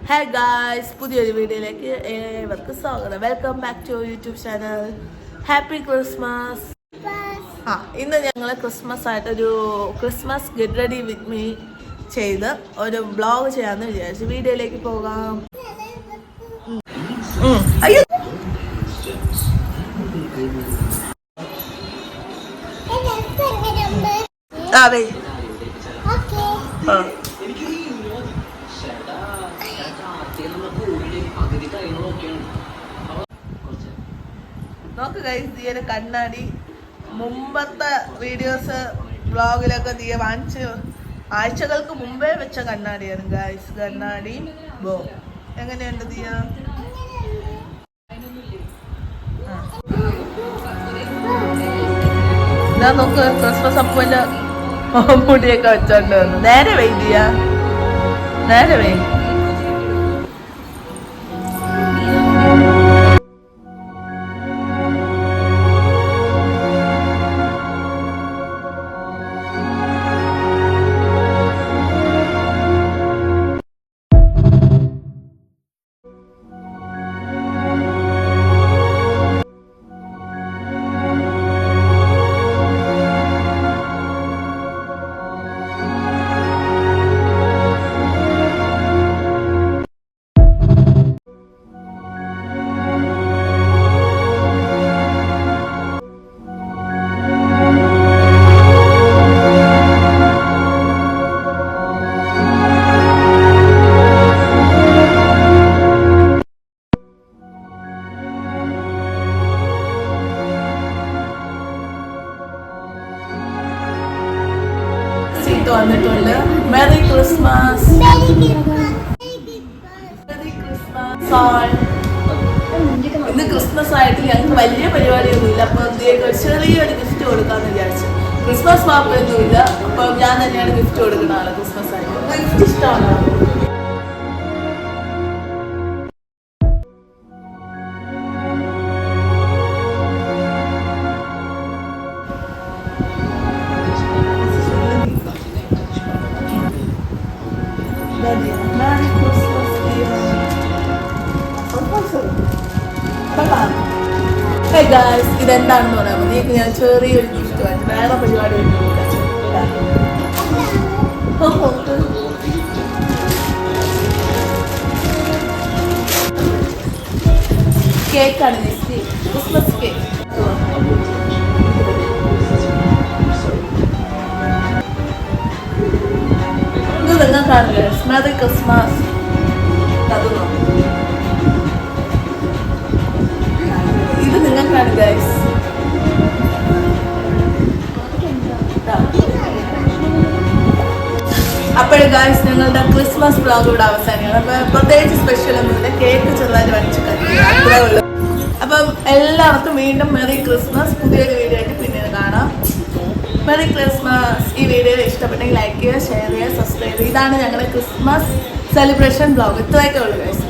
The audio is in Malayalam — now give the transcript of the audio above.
ഹായ് ഗായ്സ്, പുതിയൊരു വീഡിയോയിലേക്ക് ഏവർക്കും സ്വാഗതം. Welcome back to YouTube channel. Happy Christmas. ഇന്ന് ഞങ്ങൾ ക്രിസ്മസ് ആയിട്ടൊരു Christmas get ready with me ചെയ്ത് ഒരു വ്ളോഗ് ചെയ്യാമെന്ന് വിചാരിച്ചു. വീഡിയോയിലേക്ക് പോകാം. അയ്യോ, അതെ നോക്ക് ഗൈസ്, തീരെ കണ്ണാടി മുമ്പത്തെ വീഡിയോസ് വ്ളോഗിലൊക്കെ തീരെ വാങ്ങിച്ച് ആഴ്ചകൾക്ക് മുമ്പേ വെച്ച കണ്ണാടിയാണ് ഗൈസ്. കണ്ണാടി ബോ എങ്ങനെയുണ്ട് തീയ? ഞാൻ നോക്ക്, ക്രിസ്മസ് അപ്പൂന്റെ മുടിയൊക്കെ വെച്ചോണ്ട് വന്നു. നേരെ വെയിറ്റ് ചെയ്യാ, നേരെ വെയിറ്റ്. വന്നിട്ടുണ്ട്. Merry Christmas. ഇന്ന് ക്രിസ്മസ് ആയിട്ട് ഞങ്ങൾക്ക് വലിയ പരിപാടിയൊന്നുമില്ല. അപ്പൊ ചെറിയൊരു ഗിഫ്റ്റ് കൊടുക്കാന്ന് വിചാരിച്ചു. ക്രിസ്മസ് മാപ്പൊന്നുമില്ല. അപ്പൊ ഞാൻ തന്നെയാണ് ഗിഫ്റ്റ് കൊടുക്കുന്ന ആള്. ക്രിസ്മസ് ആയിട്ട് ഗിഫ്റ്റ് ഇഷ്ടമാണ്. ഇതെന്താണെന്ന് പറയാൻ മതി. ഞാൻ ചെറിയൊരു ഗിഫ്റ്റ് വാങ്ങിച്ചു. വേറെ പരിപാടി കേക്കാണ്. Christmas cake. ഇത് നിങ്ങൾക്കാണ് മെറി ക്രിസ്മസ്. ഇത് നിങ്ങൾക്കാണ് ഗൈസ്. അപ്പോഴും ഗൈസ്, ഞങ്ങളുടെ ക്രിസ്മസ് വ്ളോഗ് ഇവിടെ അവസാനിക്കണം. അപ്പൊ പ്രത്യേകിച്ച് സ്പെഷ്യൽ ഒന്നുമില്ല. കേക്ക് ചെറുതായിട്ട് വാങ്ങിച്ച് അത്രേ ഉള്ളൂ. അപ്പം എല്ലാവർക്കും വീണ്ടും മെറി ക്രിസ്മസ്. പുതിയൊരു വീഡിയോ ആയിട്ട് പിന്നീട് കാണാം. Merry Christmas. ഈ വീഡിയോ ഇഷ്ടപ്പെട്ടെങ്കിൽ ലൈക്ക് ചെയ്യുക, ഷെയർ ചെയ്യുക, സബ്സ്ക്രൈബ് ചെയ്യുക. ഇതാണ് ഞങ്ങളുടെ ക്രിസ്മസ് സെലിബ്രേഷൻ വ്ളോഗ്. ഇത്രയൊക്കെ ഉള്ളൂ ഗൈസ്.